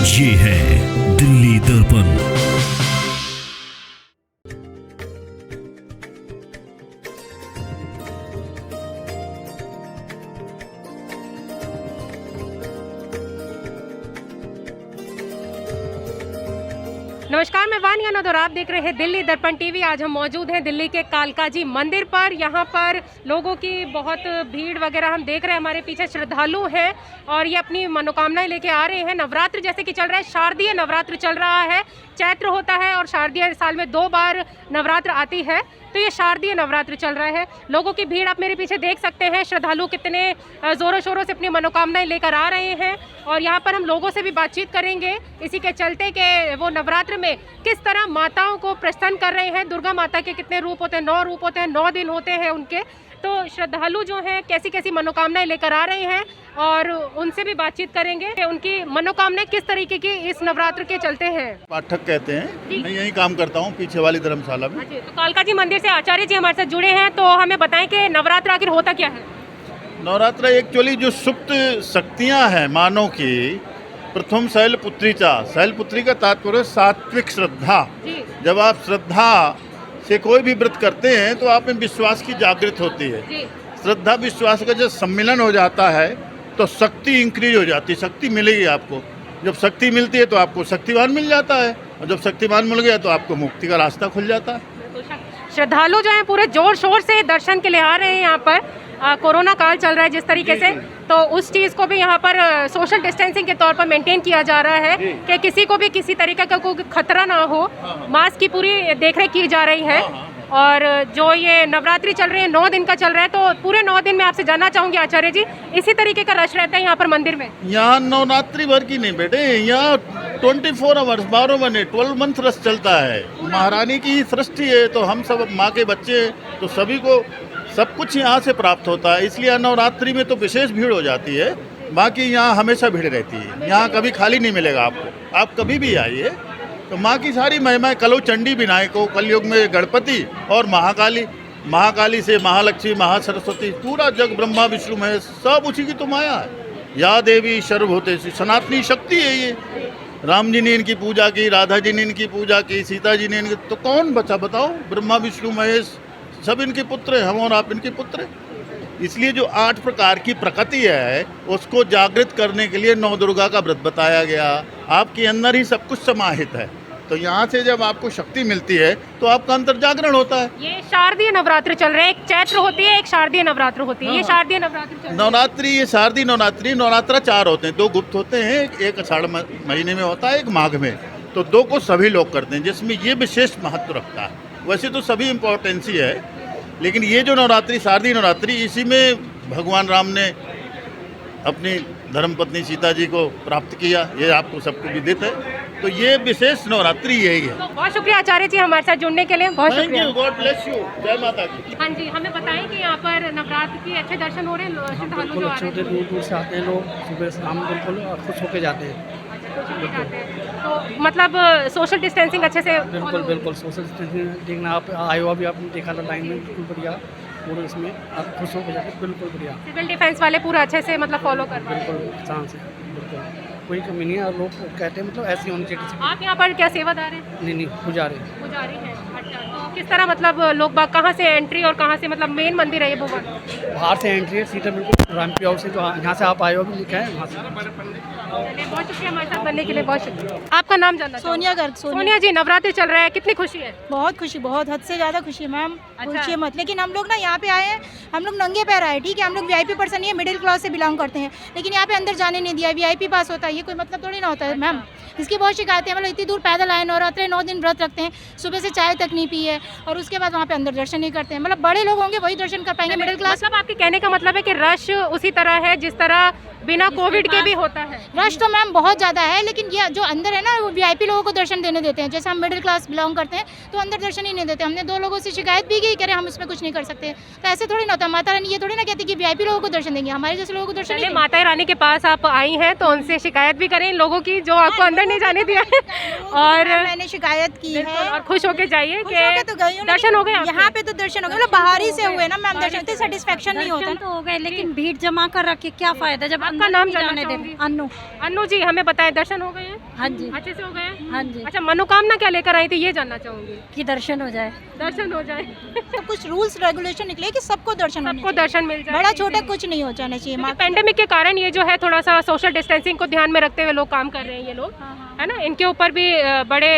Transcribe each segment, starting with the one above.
ये है दिल्ली दर्पण। नमस्कार, मैं वानिया नद और आप देख रहे हैं दिल्ली दर्पण टीवी। आज हम मौजूद हैं दिल्ली के कालकाजी मंदिर पर। यहाँ पर लोगों की बहुत भीड़ वगैरह हम देख रहे हैं। हमारे पीछे श्रद्धालु हैं और ये अपनी मनोकामनाएं लेके आ रहे हैं। नवरात्र जैसे कि चल रहा है, शारदीय नवरात्र चल रहा है। चैत्र होता है और शारदीय साल में 2 बार नवरात्र आती है, तो ये शारदीय नवरात्र चल रहा है। लोगों की भीड़ आप मेरे पीछे देख सकते हैं। श्रद्धालु कितने ज़ोरों शोरों से अपनी मनोकामनाएं लेकर आ रहे हैं और यहाँ पर हम लोगों से भी बातचीत करेंगे इसी के चलते कि वो नवरात्र में किस तरह माताओं को प्रसन्न कर रहे हैं। दुर्गा माता के कितने रूप होते हैं, 9 रूप होते हैं, 9 दिन होते हैं उनके। तो श्रद्धालु जो हैं कैसी कैसी मनोकामनाएं लेकर आ रहे हैं और उनसे भी बातचीत करेंगे कि उनकी मनोकामनाएं किस तरीके की इस नवरात्र के चलते हैं। पाठक कहते हैं, मैं यही काम करता हूँ पीछे वाली धर्मशाला में। तो कालकाजी मंदिर से आचार्य जी हमारे साथ जुड़े हैं, तो हमें बताएं कि नवरात्र आखिर होता क्या है। नवरात्र एक्चुअली जो सुप्त शक्तियाँ हैं मानव की, प्रथम शैलपुत्री का तात्पर्य सात्विक श्रद्धा। जब आप श्रद्धा से कोई भी व्रत करते हैं तो आप में विश्वास की जागृत होती है। श्रद्धा विश्वास का जब सम्मिलन हो जाता है तो शक्ति इंक्रीज हो जाती है, शक्ति मिलेगी आपको। जब शक्ति मिलती है तो आपको शक्तिवान मिल जाता है और जब शक्तिवान मिल गया तो आपको मुक्ति का रास्ता खुल जाता है। श्रद्धालु जो हैं पूरे जोर शोर से दर्शन के लिए आ रहे हैं। यहाँ पर कोरोना काल चल रहा है जिस तरीके से, तो उस चीज़ को भी यहाँ पर सोशल डिस्टेंसिंग के तौर पर मेंटेन किया जा रहा है कि किसी को भी किसी तरीके का कोई खतरा ना हो। मास्क की पूरी देखरेख की जा रही है। और जो ये नवरात्रि चल रही है 9 दिन का चल रहा है, तो पूरे 9 दिन में आपसे जानना चाहूँगी आचार्य जी, इसी तरीके का रश रहता है यहाँ पर मंदिर में? यहाँ नवरात्रि भर की नहीं बेटे, यहाँ 24 आवर्स 12 महीने 12 मंथ रश चलता है। महारानी की सृष्टि है तो हम सब माँ के बच्चे तो सभी को सब कुछ यहाँ से प्राप्त होता है। इसलिए नवरात्रि में तो विशेष भीड़ हो जाती है। बाकी यहाँ हमेशा भीड़ रहती है, यहाँ कभी खाली नहीं मिलेगा आपको। आप कभी भी आइए तो माँ की सारी महिमाएं, कलो चंडी विनायको, कलयुग में गणपति और महाकाली से महालक्ष्मी, महासरस्वती, पूरा जग ब्रह्मा विष्णु महेश सब उसी की तो माया है। या देवी सर्वभूतेषु, सनातनी शक्ति है ये। राम जी ने इनकी पूजा की, राधा जी ने इनकी पूजा की, सीता जी ने इनकी, तो कौन बचा बताओ? ब्रह्मा विष्णु महेश सब इनके पुत्र हैं, हम और आप इनके पुत्र हैं। इसलिए जो 8 प्रकार की प्रकृति है उसको जागृत करने के लिए 9 दुर्गा का व्रत बताया गया। आपके अंदर ही सब कुछ समाहित है, तो यहाँ से जब आपको शक्ति मिलती है तो आपका अंतर जागरण होता है। ये शारदीय नवरात्र चल रहा है, एक चैत्र होती है, एक शारदीय नवरात्र होती है। ये शारदीय नवरात्र नवरात्रि, ये शारदीय नवरात्रि। नवरात्रा 4 होते हैं, 2 गुप्त होते हैं, एक आषाढ़ महीने में होता है, एक माघ में। तो 2 को सभी लोग करते हैं, जिसमें ये विशेष महत्व रखता है। वैसे तो सभी इम्पोर्टेंसी है, लेकिन ये जो नवरात्रि, शारदीय नवरात्रि, इसी में भगवान राम ने अपनी धर्मपत्नी सीता जी को प्राप्त किया। ये आपको सबको विदित है, तो ये विशेष नवरात्रि यही है। तो बहुत शुक्रिया आचार्य जी हमारे साथ जुड़ने के लिए, बहुत शुक्रिया। गॉड ब्लेस यू, जय माता की। हाँ जी, हमें बताएं कि यहाँ पर नवरात्र के अच्छे दर्शन हो रहे हैं। बिल्कुल अच्छे होते हैं, दूर से आते हैं लोग, सुबह शाम बिल्कुल खुश होके जाते हैं। तो मतलब सोशल डिस्टेंसिंग अच्छे से? बिल्कुल सोशल डिस्टेंसिंग देखना। आप आए हो, अभी आपने देखा था लाइन में, बिल्कुल बढ़िया। पूरे इसमें आप खुश होकर जाते, बिल्कुल बढ़िया। सिविल डिफेंस वाले पूरा अच्छे से मतलब फॉलो कर रहे हैं? बिल्कुल चांस है, बिल्कुल कोई कमी नहीं है। और लोग कहते हैं मतलब ऐसी होनी चाहिए। आप यहाँ पर क्या सेवादार हैं? नहीं, पुजारी हैं। अच्छा, तो किस तरह मतलब लोग बाग कहाँ से एंट्री और कहाँ से, मतलब मेन मंदिर है ये भगवान? बाहर से एंट्री है सीधा, बिल्कुल रामपी हाउस से, जो यहाँ से आप आए हो, लिखा है वहाँ से। बहुत शुक्रिया हमारे साथ बनने के लिए, बहुत शुक्रिया। आपका नाम जानना? सोनिया गर्ग। सोनिया जी, नवरात्रि चल रहा है, कितनी खुशी है? बहुत खुशी, बहुत हद से ज़्यादा खुशी है मैम। अच्छा। पूछिए मत। लेकिन हम लोग ना यहाँ पे आए हैं, हम लोग नंगे पैर आए, ठीक है। हम लोग वीआईपी पर्सन नहीं है, मिडिल क्लास से बिलोंग करते हैं, लेकिन यहाँ पे अंदर जाने नहीं दिया। वीआईपी पास होता है, ये कोई मतलब थोड़ी ना होता है मैम। इसकी बहुत शिकायतें, मतलब इतनी दूर पैदल आए, नवरात्रि 9 दिन व्रत रखते हैं, सुबह से चाय तक नहीं पी है और उसके बाद वहाँ पे अंदर दर्शन नहीं करते हैं। मतलब बड़े लोग होंगे वही दर्शन कर पाएंगे, मिडिल क्लास। मतलब आपके कहने का मतलब है कि रश उसी तरह है जिस तरह बिना कोविड के भी होता है? रश तो मैम बहुत ज़्यादा है, लेकिन ये जो अंदर है ना, वो वीआईपी लोगों को दर्शन देने देते हैं। जैसे हम मिडिल क्लास बिलोंग करते हैं तो अंदर दर्शन ही नहीं देते। हमने 2 लोगों से शिकायत भी की, कह रहे हम इसमें कुछ नहीं कर सकते। तो ऐसे थोड़ी ना होता। माता रानी ये थोड़ी ना कहती कि वीआईपी लोगों को दर्शन देंगे, हमारे जैसे लोगों को दर्शन नहीं। माता रानी के पास आप आई हैं तो उनसे शिकायत भी करें लोगों की जो आपको अंदर नहीं जाने दिया है। और मैंने शिकायत की है और खुश होके जाइए कि तो गई हूँ, दर्शन हो गए आपके? यहाँ पे तो दर्शन हो गए, मतलब बाहरी से हुए ना मैम दर्शन, तो सेटिस्फेक्शन नहीं होता दर्शन ना। तो हो गए, लेकिन भीड़ जमा कर रखे क्या फायदा जब आपका अंदर नाम नहीं जानना जाने चाहूंगी? देंगे। अन्नू। अन्नू जी, हमें बताएं, दर्शन हो गए हैं? हाँ जी, अच्छे से हो गए हैं? हाँ जी, अच्छा, मनोकामना क्या लेकर आई थी ये जानना चाहूंगी। कि दर्शन हो जाए। दर्शन हो जाए, तो कुछ रूल्स रेगुलेशन निकले कि सबको दर्शन होने सबको चाहिए। दर्शन मिल जाए, बड़ा छोटा कुछ नहीं हो जाना चाहिए। माँ पेंडेमिक के कारण ये जो है थोड़ा सा सोशल डिस्टेंसिंग को ध्यान में रखते हुए लोग काम कर रहे हैं, ये लोग, है ना, इनके ऊपर भी बड़े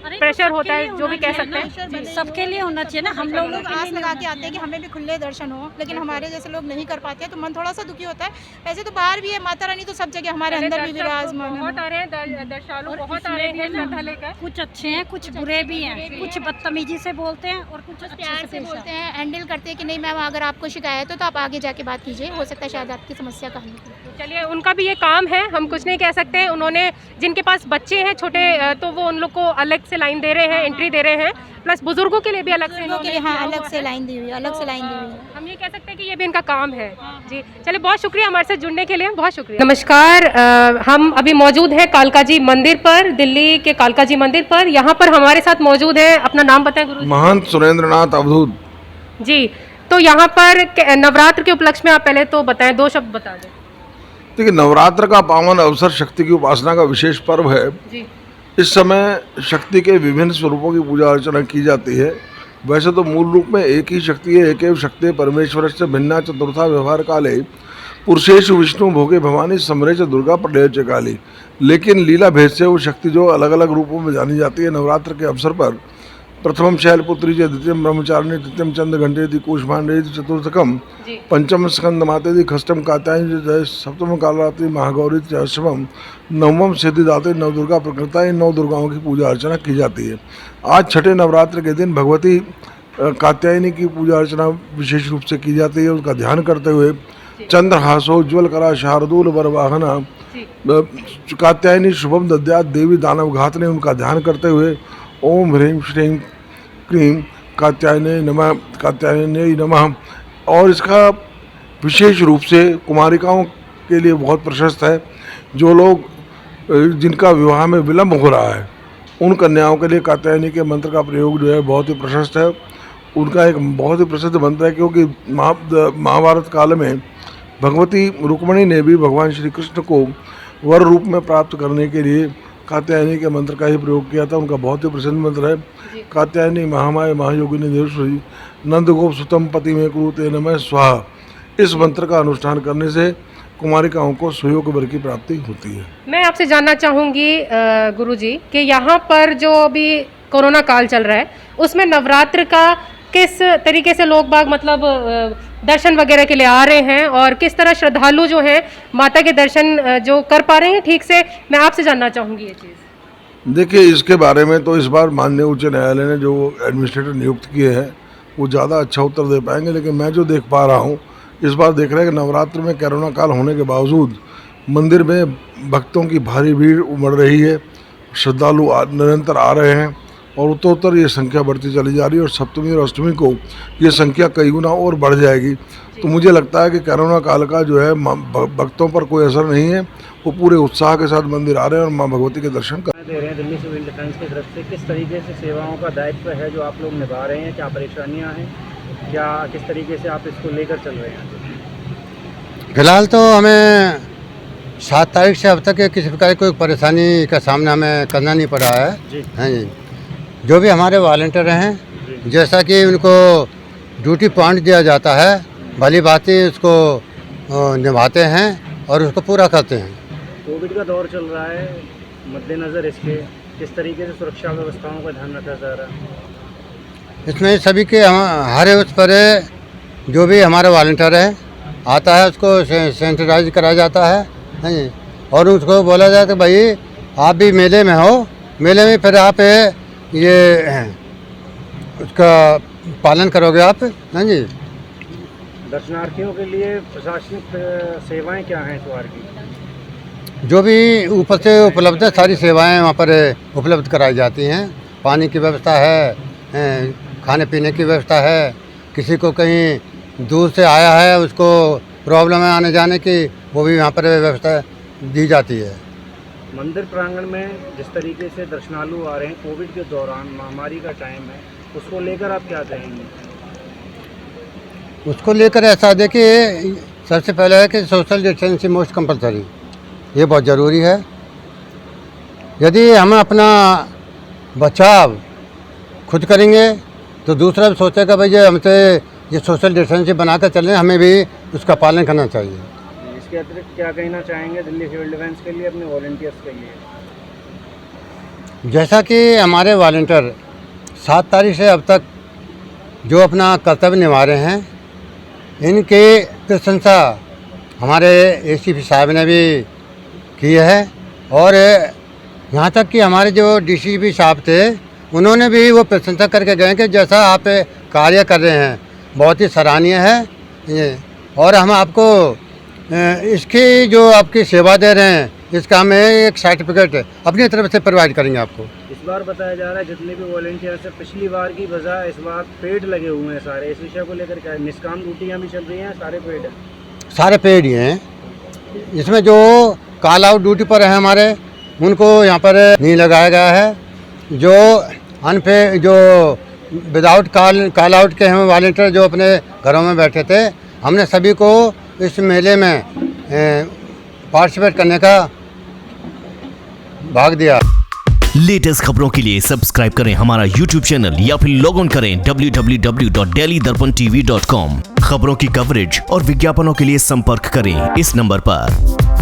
अरे प्रेशर तो होता है, सबके जो भी लिए कह होना सकते हैं। चाहिए ना। सबके लिए होना चाहिए ना, हम लोगों लोग के आस लिए लगा नहीं के आते हैं कि हमें भी खुले दर्शन हो, लेकिन हमारे जैसे लोग नहीं कर पाते हैं तो मन थोड़ा सा दुखी होता है। वैसे तो बाहर भी है माता रानी, तो सब जगह हमारे अंदर भी विराजमान बहुत है। आ रहे हैं दर्शनालु, और बहुत आ इसमें रहे हैं है ना, श्रद्धा लेकर। कुछ अच्छे हैं, कुछ बुरे भी हैं, कुछ बदतमीजी से बोलते हैं और कुछ अच्छे प्यार से से पेश बोलते आते हैं। हैं, हैंडल करते हैं कि नहीं मैम अगर आपको शिकायत हो तो आप आगे जाके बात कीजिए, हो सकता है शायद आपकी समस्या का हल हो। चलिए, उनका भी ये काम है, हम कुछ नहीं कह सकते। उन्होंने, जिनके पास बच्चे हैं छोटे, तो वो उन लोग को अलग से लाइन दे रहे हैं, एंट्री दे रहे हैं, प्लस बुजुर्गों के लिए भी अलग से बुजुर्गों के लिए इन्होंने हाँ दिया अलग हुआ से है। लाइन दी हुई है, अलग से लाइन दी हुई है। तो हम ये कह सकते हैं कि ये भी इनका काम है। जी, चलिए, बहुत शुक्रिया हमारे साथ जुड़ने के लिए, बहुत शुक्रिया। नमस्कार, हम अभी मौजूद हैं कालका जी मंदिर पर, दिल्ली के कालका जी मंदिर पर। यहाँ पर हमारे साथ मौजूद है, अपना नाम बताएं गुरु महंत सुरेंद्रनाथ अवधूत। जी। तो यहाँ पर नवरात्र के उपलक्ष्य में आप पहले तो बताएं, 2 शब्द बता दें। देखिए, नवरात्र का पावन अवसर शक्ति की उपासना का विशेष पर्व है। जी, इस समय शक्ति के विभिन्न स्वरूपों की पूजा अर्चना की जाती है। वैसे तो मूल रूप में एक ही शक्ति है, एकेव शक्ति परमेश्वर से भिन्ना चतुर्था व्यवहार काले पुरुषेषु विष्णु भोगे भवानी समरे च दुर्गा प्रलय च काली। लेकिन लीला भेद से वो शक्ति जो अलग अलग रूपों में जानी जाती है। नवरात्र के अवसर पर प्रथमम शैलपुत्री च द्वितीयम ब्रह्मचारिणी तृतीयम चंद्र घंटेति कूष्मांडेति चतुर्थकम जी, पंचम स्कंद मातेति खष्टम कात्यायनी जय सप्तम कालरात्रि महागौरी च अष्टमम नवमम सिद्धिदात्री नव दुर्गा प्रकृता। इन 9 दुर्गाओं की पूजा अर्चना की जाती है। आज छठे नवरात्र के दिन भगवती कात्यायनी की पूजा अर्चना विशेष रूप से की जाती है। उनका ध्यान करते हुए चंद्रहासो उज्ज्वल करा शार्दूल वरवाहना जी, कात्यायनी शुभम दद्यात देवी दानव घात ने उनका ध्यान करते हुए ओम ह्रीं श्रीं क्रीं कात्यायने नमः कात्यायने नमः। और इसका विशेष रूप से कुमारिकाओं के लिए बहुत प्रशस्त है। जो लोग जिनका विवाह में विलंब हो रहा है, उन कन्याओं के लिए कात्यायनी के मंत्र का प्रयोग जो है बहुत ही प्रशस्त है। उनका एक बहुत ही प्रसिद्ध मंत्र है, क्योंकि महाभारत काल में भगवती रुक्मिणी ने भी भगवान श्री कृष्ण को वर रूप में प्राप्त करने के लिए कात्यायनी के मंत्र का ही प्रयोग किया था। उनका बहुत ही प्रसिद्ध मंत्र है, कात्यायनी महामाय महायोगिनी देवश्री नंदगोप सुतम पति में कुरुते नमः स्वाहा। इस मंत्र का अनुष्ठान करने से कुमारिकाओं को सुयोग वर की प्राप्ति होती है। मैं आपसे जानना चाहूँगी गुरुजी कि यहाँ पर जो अभी कोरोना काल चल रहा है, उसमें नवरात्र का किस तरीके से लोग बाग मतलब दर्शन वगैरह के लिए आ रहे हैं, और किस तरह श्रद्धालु जो हैं माता के दर्शन जो कर पा रहे हैं ठीक से, मैं आपसे जानना चाहूँगी ये चीज़। देखिए, इसके बारे में तो इस बार माननीय उच्च न्यायालय ने जो एडमिनिस्ट्रेटर नियुक्त किए हैं वो ज़्यादा अच्छा उत्तर दे पाएंगे। लेकिन मैं जो देख पा रहा हूँ, इस बार देख रहे हैं कि नवरात्र में कोरोना काल होने के बावजूद मंदिर में भक्तों की भारी भीड़ उमड़ रही है। श्रद्धालु निरंतर आ रहे हैं और उत्तरोत्तर ये संख्या बढ़ती चली जा रही है, और सप्तमी और अष्टमी को ये संख्या कई गुना और बढ़ जाएगी। तो मुझे लगता है कि कोरोना काल का जो है भक्तों पर कोई असर नहीं है। वो पूरे उत्साह के साथ मंदिर आ रहे हैं और माँ भगवती के दर्शन कर दे रहे हैं। दिल्ली सिविल डिफेंस की तरफ से किस तरीके से सेवाओं का दायित्व है जो आप लोग निभा रहे हैं, क्या परेशानियां हैं, क्या किस तरीके से आप इसको लेकर चल रहे हैं? फिलहाल तो हमें 7 तारीख से अब तक किसी प्रकार की कोई परेशानी का सामना हमें करना नहीं पड़ा है। जी। हाँ जी, जो भी हमारे वॉलंटियर हैं, जैसा कि उनको ड्यूटी पॉइंट दिया जाता है, भली भांति उसको निभाते हैं और उसको पूरा करते हैं। कोविड का दौर चल रहा है, मद्देनज़र इसके किस तरीके से सुरक्षा व्यवस्थाओं का ध्यान रखा जा रहा है? इसमें सभी के हर उस पर जो भी हमारा वॉलंटियर है आता है उसको सैनिटाइज कराया जाता है। हाँ जी, और उसको बोला जाता है भाई आप भी मेले में हो, मेले में फिर आप ये उसका पालन करोगे आप। हाँ जी, दर्शनार्थियों के लिए प्रशासनिक सेवाएं क्या हैं इस बार की? जो भी ऊपर से उपलब्ध है सारी सेवाएं वहाँ पर उपलब्ध कराई जाती हैं। पानी की व्यवस्था है, खाने पीने की व्यवस्था है, किसी को कहीं दूर से आया है उसको प्रॉब्लम है आने जाने की, वो भी यहाँ पर व्यवस्था दी जाती है। मंदिर प्रांगण में जिस तरीके से दर्शनालु आ रहे हैं कोविड के दौरान, महामारी का टाइम है, उसको लेकर आप क्या कहेंगे? उसको लेकर ऐसा देखिए, सबसे पहले है कि सोशल डिस्टेंसिंग मोस्ट कंपलसरी, ये बहुत ज़रूरी है। यदि हम अपना बचाव खुद करेंगे तो दूसरा भी सोचेगा भाई ये हमसे ये सोशल डिस्टेंसिंग बना कर चलें, हमें भी उसका पालन करना चाहिए। इसके अतिरिक्त क्या कहना चाहेंगे दिल्ली सिविल डिफेंस के लिए, अपने वॉलंटियर्स के लिए? जैसा कि हमारे वॉलंटियर 7 तारीख से अब तक जो अपना कर्तव्य निभा रहे हैं, इनके प्रशंसा हमारे एसीपी साहब ने भी की है, और यहाँ तक कि हमारे जो डीसीपी साहब थे उन्होंने भी वो प्रशंसा करके गए कि जैसा आप कार्य कर रहे हैं बहुत ही सराहनीय है ये, और हम आपको इसकी जो आपकी सेवा दे रहे हैं इसका हमें एक सर्टिफिकेट अपनी तरफ से प्रोवाइड करेंगे आपको। इस बार बताया जा रहा है जितने भी वॉलंटियर्स हैं पिछली बार की बजाय इस बार पेड लगे हुए हैं सारे, इस विषय को लेकर क्या निष्काम ड्यूटियाँ भी चल रही हैं? सारे पेड हैं? सारे पेड ही हैं। इसमें जो कॉल आउट ड्यूटी पर है हमारे, उनको यहाँ पर नहीं लगाया गया है। जो अनपे जो विदाउट कॉल आउट के हम वॉलंटियर जो अपने घरों में बैठे थे, हमने सभी को इस मेले में पार्टिसिपेट करने का भाग दिया। लेटेस्ट खबरों के लिए सब्सक्राइब करें हमारा YouTube चैनल या फिर लॉग ऑन करें www.delhidarpantv.com। खबरों की कवरेज और विज्ञापनों के लिए संपर्क करें इस नंबर पर।